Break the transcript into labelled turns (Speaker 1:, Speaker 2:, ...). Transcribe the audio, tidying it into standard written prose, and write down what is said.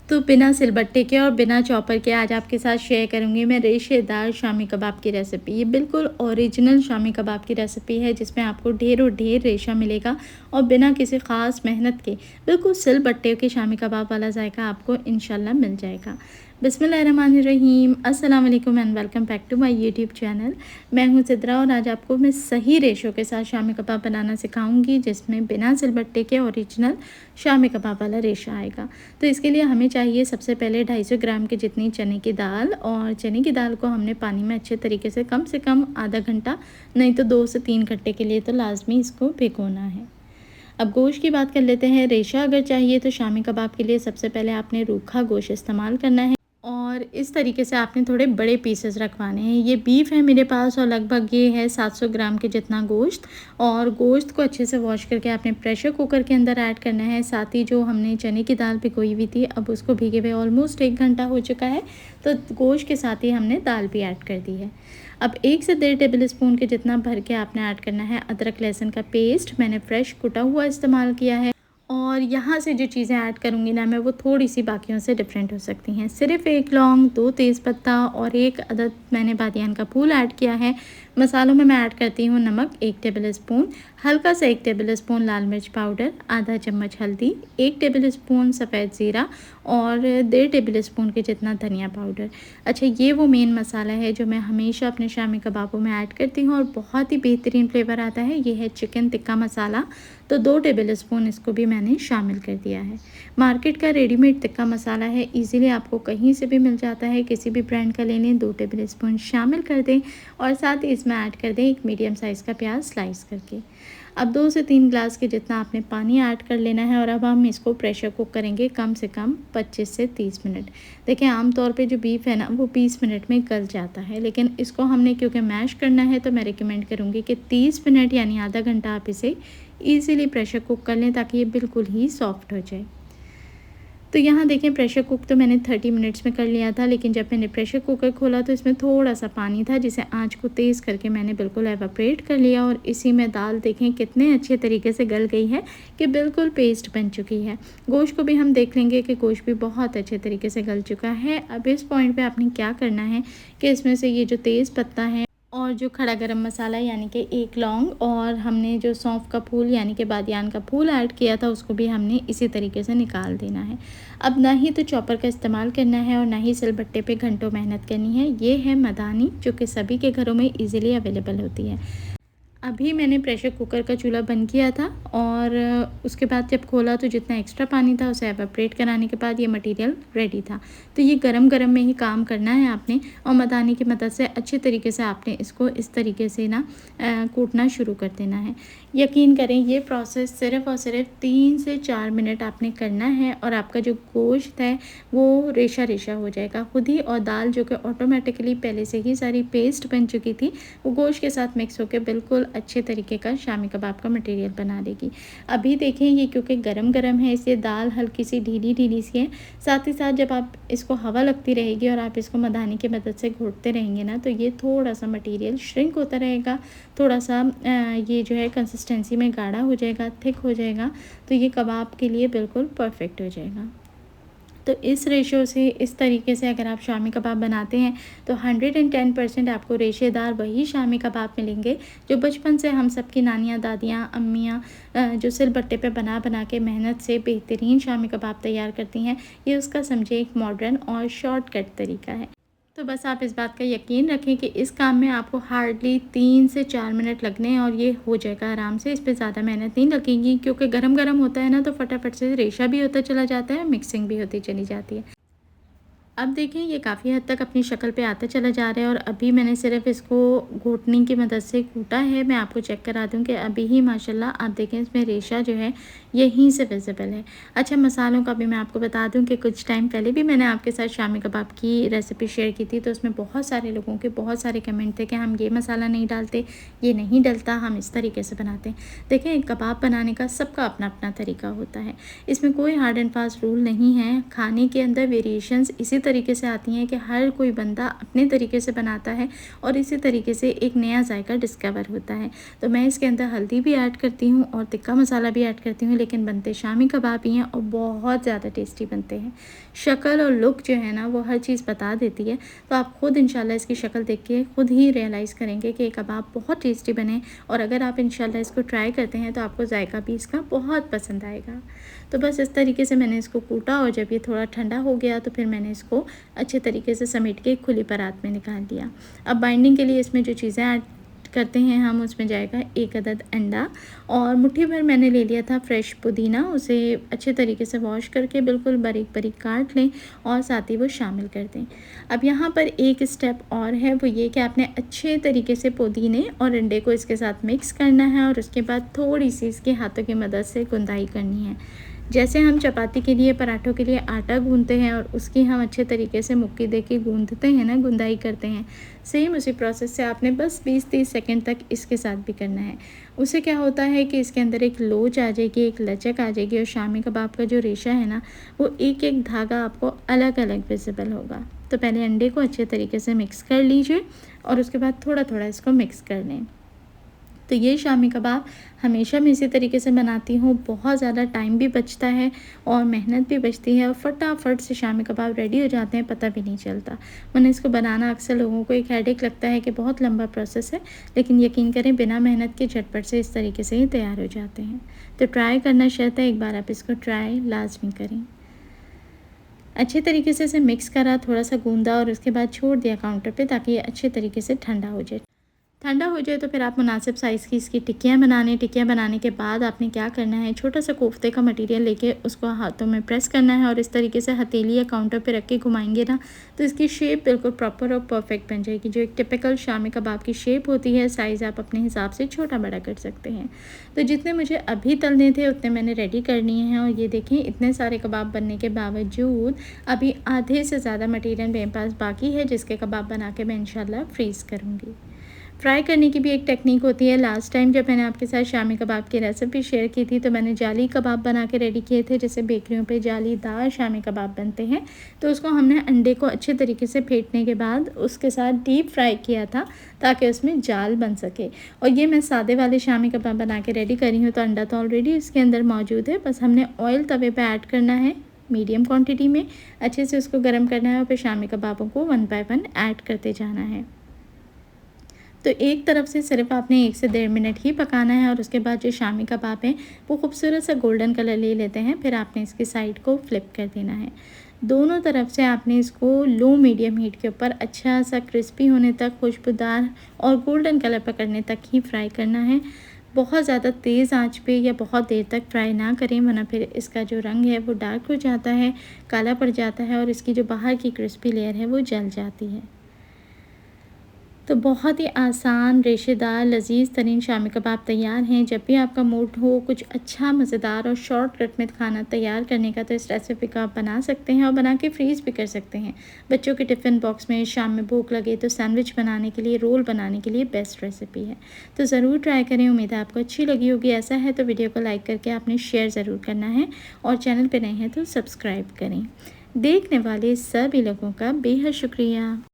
Speaker 1: तो बिना सिलबट्टे के और बिना चॉपर के आज आपके साथ शेयर करूंगी मैं रेशेदार शामी कबाब की रेसिपी। ये बिल्कुल ओरिजिनल शामी कबाब की रेसिपी है जिसमें आपको ढेरों ढेर रेशा मिलेगा और बिना किसी ख़ास मेहनत के बिल्कुल सिलबट्टे के शामी कबाब वाला जायका आपको इंशाल्लाह मिल जाएगा। बिस्मिल्लाहिर्रहमानिर्रहीम, अस्सलाम वालेकुम and welcome back to my YouTube channel. मैं हूं सिद्रा और आज आपको मैं सही रेशों के साथ शामी कबाब बनाना सिखाऊंगी जिसमें बिना सिलबट्टे के ओरिजिनल शामी कबाब वाला रेशा आएगा। तो इसके लिए हमें चाहिए सबसे पहले 250 ग्राम की जितनी चने की दाल, और चने की दाल को हमने पानी में अच्छे तरीके से कम आधा घंटा नहीं तो 2 से 3 घंटे के लिए तो लाजमी इसको भिगोना है। अब गोश्त की बात कर लेते हैं। रेशा अगर चाहिए तो शामी कबाब के लिए सबसे पहले आपने रूखा गोश्त इस्तेमाल करना है और इस तरीके से आपने थोड़े बड़े पीसेस रखवाने हैं। ये बीफ है मेरे पास और लगभग ये है 700 ग्राम के जितना गोश्त। और गोश्त को अच्छे से वॉश करके आपने प्रेशर कुकर के अंदर ऐड करना है। साथ ही जो हमने चने की दाल भिगोई हुई थी अब उसको भीगे हुए ऑलमोस्ट 1 घंटा हो चुका है, तो गोश्त के साथ ही हमने दाल भी ऐड कर दी है। अब 1 से 1.5 टेबल स्पून के जितना भर के आपने ऐड करना है अदरक लहसुन का पेस्ट। मैंने फ्रेश कुटा हुआ इस्तेमाल किया है और यहाँ से जो चीज़ें ऐड करूँगी ना मैं वो थोड़ी सी बाकियों से डिफरेंट हो सकती हैं। सिर्फ 1 लौंग, 2 तेज़पत्ता और 1 अदद मैंने बादियान का फूल ऐड किया है। मसालों में मैं ऐड करती हूँ नमक 1 टेबल स्पून, हल्का सा 1 टेबल स्पून लाल मिर्च पाउडर, आधा चम्मच हल्दी, 1 टेबल स्पून सफ़ेद ज़ीरा और 1.5 टेबल स्पून के जितना धनिया पाउडर। अच्छा, ये वो मेन मसाला है जो मैं हमेशा अपने शामी कबाबों में ऐड करती हूँ और बहुत ही बेहतरीन फ्लेवर आता है। ये है चिकन टिक्का मसाला, तो 2 टेबल स्पून इसको भी मैंने शामिल कर दिया है। मार्केट का रेडीमेड टिक्का मसाला है, इजीली आपको कहीं से भी मिल जाता है, किसी भी ब्रांड का ले लें। 2 टेबल स्पून शामिल कर दें और साथ ही इसमें ऐड कर दें 1 मीडियम साइज़ का प्याज स्लाइस करके। अब 2 से 3 ग्लास के जितना आपने पानी ऐड कर लेना है और अब हम इसको प्रेशर कुक करेंगे कम से कम 25 से 30 मिनट। देखिए आमतौर पे जो बीफ है ना वो 20 मिनट में गल जाता है, लेकिन इसको हमने क्योंकि मैश करना है तो मैं रिकमेंड करूँगी कि 30 मिनट यानी आधा घंटा आप इसे ईज़िली प्रेशर कुक कर लें ताकि ये बिल्कुल ही सॉफ्ट हो जाए। तो यहाँ देखें प्रेशर कुक तो मैंने 30 मिनट्स में कर लिया था, लेकिन जब मैंने प्रेशर कुकर खोला तो इसमें थोड़ा सा पानी था जिसे आंच को तेज़ करके मैंने बिल्कुल एवापरेट कर लिया और इसी में दाल देखें कितने अच्छे तरीके से गल गई है कि बिल्कुल पेस्ट बन चुकी है। गोश्त को भी हम देख लेंगे कि गोश्त भी बहुत अच्छे तरीके से गल चुका है। अब इस पॉइंट पर आपने क्या करना है कि इसमें से ये जो तेज़ पत्ता है और जो खड़ा गरम मसाला यानी कि 1 लौंग और हमने जो सौंफ का फूल यानी कि बादियान का फूल ऐड किया था उसको भी हमने इसी तरीके से निकाल देना है। अब ना ही तो चॉपर का इस्तेमाल करना है और ना ही सिलबट्टे पे घंटों मेहनत करनी है। ये है मदानी जो कि सभी के घरों में इजीली अवेलेबल होती है। अभी मैंने प्रेशर कुकर का चूल्हा बंद किया था और उसके बाद जब खोला तो जितना एक्स्ट्रा पानी था उसे एवापरेट कराने के बाद ये मटेरियल रेडी था। तो ये गरम गरम में ही काम करना है आपने और मदानी की मदद से अच्छे तरीके से आपने इसको इस तरीके से ना कूटना शुरू कर देना है। यकीन करें ये प्रोसेस सिर्फ़ और सिर्फ 3 से 4 मिनट आपने करना है और आपका जो गोश्त है वो रेशा रेशा हो जाएगा खुद ही, और दाल जो कि ऑटोमेटिकली पहले से ही सारी पेस्ट बन चुकी थी वो गोश्त के साथ मिक्स होकर बिल्कुल अच्छे तरीके का शामी कबाब का मटेरियल बना देगी। अभी देखें ये क्योंकि गरम गरम है इसलिए दाल हल्की सी ढीली ढीली सी है। साथ ही साथ जब आप इसको हवा लगती रहेगी और आप इसको मदानी की मदद से घोटते रहेंगे ना तो ये थोड़ा सा मटेरियल श्रिंक होता रहेगा, थोड़ा सा ये जो है कंसिस्टेंसी में गाढ़ा हो जाएगा, थिक हो जाएगा, तो ये कबाब के लिए बिल्कुल परफेक्ट हो जाएगा। तो इस रेशो से इस तरीके से अगर आप शामी कबाब बनाते हैं तो 110% आपको रेशेदार वही शामी कबाब मिलेंगे जो बचपन से हम सबकी नानियाँ, दादियाँ, अम्मियाँ जो सिलबट्टे पे बना बना के मेहनत से बेहतरीन शामी कबाब तैयार करती हैं। ये उसका समझे एक मॉडर्न और शॉर्टकट तरीका है। तो बस आप इस बात का यकीन रखें कि इस काम में आपको हार्डली 3 से 4 मिनट लगने हैं और ये हो जाएगा आराम से। इस पे ज़्यादा मेहनत नहीं लगेगी क्योंकि गरम गरम होता है ना तो फटाफट से रेशा भी होता चला जाता है, मिक्सिंग भी होती चली जाती है। अब देखें ये काफ़ी हद तक अपनी शक्ल पे आता चला जा रहा है और अभी मैंने सिर्फ इसको घोटनी की मदद से कूटा है। मैं आपको चेक करा दूं कि अभी ही माशाल्लाह आप देखें इसमें रेशा जो है यहीं से विजिबल है। अच्छा, मसालों का भी मैं आपको बता दूं कि कुछ टाइम पहले भी मैंने आपके साथ शामी कबाब की रेसिपी शेयर की थी, तो उसमें बहुत सारे लोगों के बहुत सारे कमेंट थे कि हम ये मसाला नहीं डालते, ये नहीं डलता, हम इस तरीके से बनाते हैं। देखें कबाब बनाने का सबका अपना अपना तरीका होता है, इसमें कोई हार्ड एंड फास्ट रूल नहीं है। खाने के अंदर वेरिएशंस इसी तरीके से आती हैं कि हर कोई बंदा अपने तरीके से बनाता है और इसी तरीके से एक नया जायका डिस्कवर होता है। तो मैं इसके अंदर हल्दी भी ऐड करती हूँ और टिक्का मसाला भी ऐड करती हूँ, लेकिन बनते शामी कबाब ही हैं और बहुत ज़्यादा टेस्टी बनते हैं। शक्ल और लुक जो है ना वो हर चीज़ बता देती है। तो आप खुद इंशाल्लाह इसकी शक्ल देख के खुद ही रियलाइज़ करेंगे कि ये कबाब बहुत टेस्टी बने, और अगर आप इंशाल्लाह इसको ट्राई करते हैं तो आपको जायका भी इसका बहुत पसंद आएगा। तो बस इस तरीके से मैंने इसको कूटा, और जब ये थोड़ा ठंडा हो गया तो फिर मैंने इसको अच्छे तरीके से समेट के एक खुली परात में निकाल लिया। अब बाइंडिंग के लिए इसमें जो चीज़ें ऐड करते हैं हम, उसमें जाएगा 1 अदद अंडा, और मुट्ठी भर मैंने ले लिया था फ्रेश पुदीना। उसे अच्छे तरीके से वॉश करके बिल्कुल बारीक बारीक काट लें और साथ ही वो शामिल कर दें। अब यहाँ पर एक स्टेप और है, वो ये कि आपने अच्छे तरीके से पुदीने और अंडे को इसके साथ मिक्स करना है, और उसके बाद थोड़ी सी इसके हाथों की मदद से गुंदाई करनी है। जैसे हम चपाती के लिए, पराठों के लिए आटा गूंथते हैं और उसकी हम अच्छे तरीके से मुक्की दे के गूंथते हैं ना, गुंदाई करते हैं, सेम उसी प्रोसेस से आपने बस 20-30 सेकंड तक इसके साथ भी करना है। उससे क्या होता है कि इसके अंदर एक लोच आ जाएगी, एक लचक आ जाएगी, और शामी कबाब का जो रेशा है ना वो एक एक धागा आपको अलग अलग विजिबल होगा। तो पहले अंडे को अच्छे तरीके से मिक्स कर लीजिए और उसके बाद थोड़ा थोड़ा इसको मिक्स कर लें। तो ये शामी कबाब हमेशा मैं इसी तरीके से बनाती हूँ। बहुत ज़्यादा टाइम भी बचता है और मेहनत भी बचती है, और फटाफट से शामी कबाब रेडी हो जाते हैं, पता भी नहीं चलता। वरना इसको बनाना अक्सर लोगों को एक हेडेक लगता है कि बहुत लंबा प्रोसेस है, लेकिन यकीन करें बिना मेहनत के झटपट से इस तरीके से ही तैयार हो जाते हैं। तो ट्राई करना शर्त है, एक बार आप इसको ट्राई लाजमी करें। अच्छे तरीके से इसे मिक्स करा, थोड़ा सा गूंदा और उसके बाद छोड़ दिया काउंटर पे, ताकि ये अच्छे तरीके से ठंडा हो जाए। ठंडा हो जाए तो फिर आप मुनासिब साइज़ की इसकी टिक्कियाँ बनाने के बाद आपने क्या करना है, छोटा सा कोफ्ते का मटेरियल लेके उसको हाथों में प्रेस करना है, और इस तरीके से हथेली या काउंटर पे रख के घुमाएंगे ना, तो इसकी शेप बिल्कुल प्रॉपर और परफेक्ट बन जाएगी। जो एक टिपिकल शामी कबाब की शेप होती है, साइज़ आप अपने हिसाब से छोटा बड़ा कर सकते हैं। तो जितने मुझे अभी तलने थे उतने मैंने रेडी कर लिए हैं, और ये देखें इतने सारे कबाब बनने के बावजूद अभी आधे से ज़्यादा मटेरियल मेरे पास बाकी है, जिसके कबाब बना के मैं इंशाल्लाह फ्रीज़ करूँगी। फ्राई करने की भी एक टेक्निक होती है। लास्ट टाइम जब मैंने आपके साथ शामी कबाब की रेसिपी शेयर की थी, तो मैंने जाली कबाब बना के रेडी किए थे, जैसे बेकरियों पे जालीदार शामी कबाब बनते हैं। तो उसको हमने अंडे को अच्छे तरीके से फेंटने के बाद उसके साथ डीप फ्राई किया था, ताकि उसमें जाल बन सके। और ये मैं सादे वाले शामी कबाब बना के रेडी करी हूँ, तो अंडा तो ऑलरेडी इसके अंदर मौजूद है, बस हमने ऑयल तवे पर ऐड करना है मीडियम क्वान्टिटी में, अच्छे से उसको गर्म करना है, और फिर शामी कबाबों को 1 बाय 1 ऐड करते जाना है। तो एक तरफ से सिर्फ आपने 1 से 1.5 मिनट ही पकाना है, और उसके बाद जो शामी कबाब हैं वो खूबसूरत सा गोल्डन कलर ले लेते हैं। फिर आपने इसकी साइड को फ्लिप कर देना है। दोनों तरफ से आपने इसको लो मीडियम हीट के ऊपर अच्छा सा क्रिस्पी होने तक, खुशबूदार और गोल्डन कलर पकड़ने तक ही फ्राई करना है। बहुत ज़्यादा तेज़ आंच पे या बहुत देर तक फ्राई ना करें, वरना फिर इसका जो रंग है वो डार्क हो जाता है, काला पड़ जाता है, और इसकी जो बाहर की क्रिस्पी लेयर है वो जल जाती है। तो बहुत ही आसान, रेशेदार, लजीज तरीन शामी कबाब तैयार हैं। जब भी आपका मूड हो कुछ अच्छा, मज़ेदार और शॉर्टकट में खाना तैयार करने का, तो इस रेसिपी को आप बना सकते हैं और बना के फ्रीज़ भी कर सकते हैं। बच्चों के टिफ़िन बॉक्स में शाम में भूख लगे तो सैंडविच बनाने के लिए, रोल बनाने के लिए बेस्ट रेसिपी है। तो ज़रूर ट्राई करें, उम्मीद है आपको अच्छी लगी होगी। ऐसा है तो वीडियो को लाइक करके आपने शेयर ज़रूर करना है, और चैनल पर नए हैं तो सब्सक्राइब करें। देखने वाले सभी लोगों का बेहद शुक्रिया।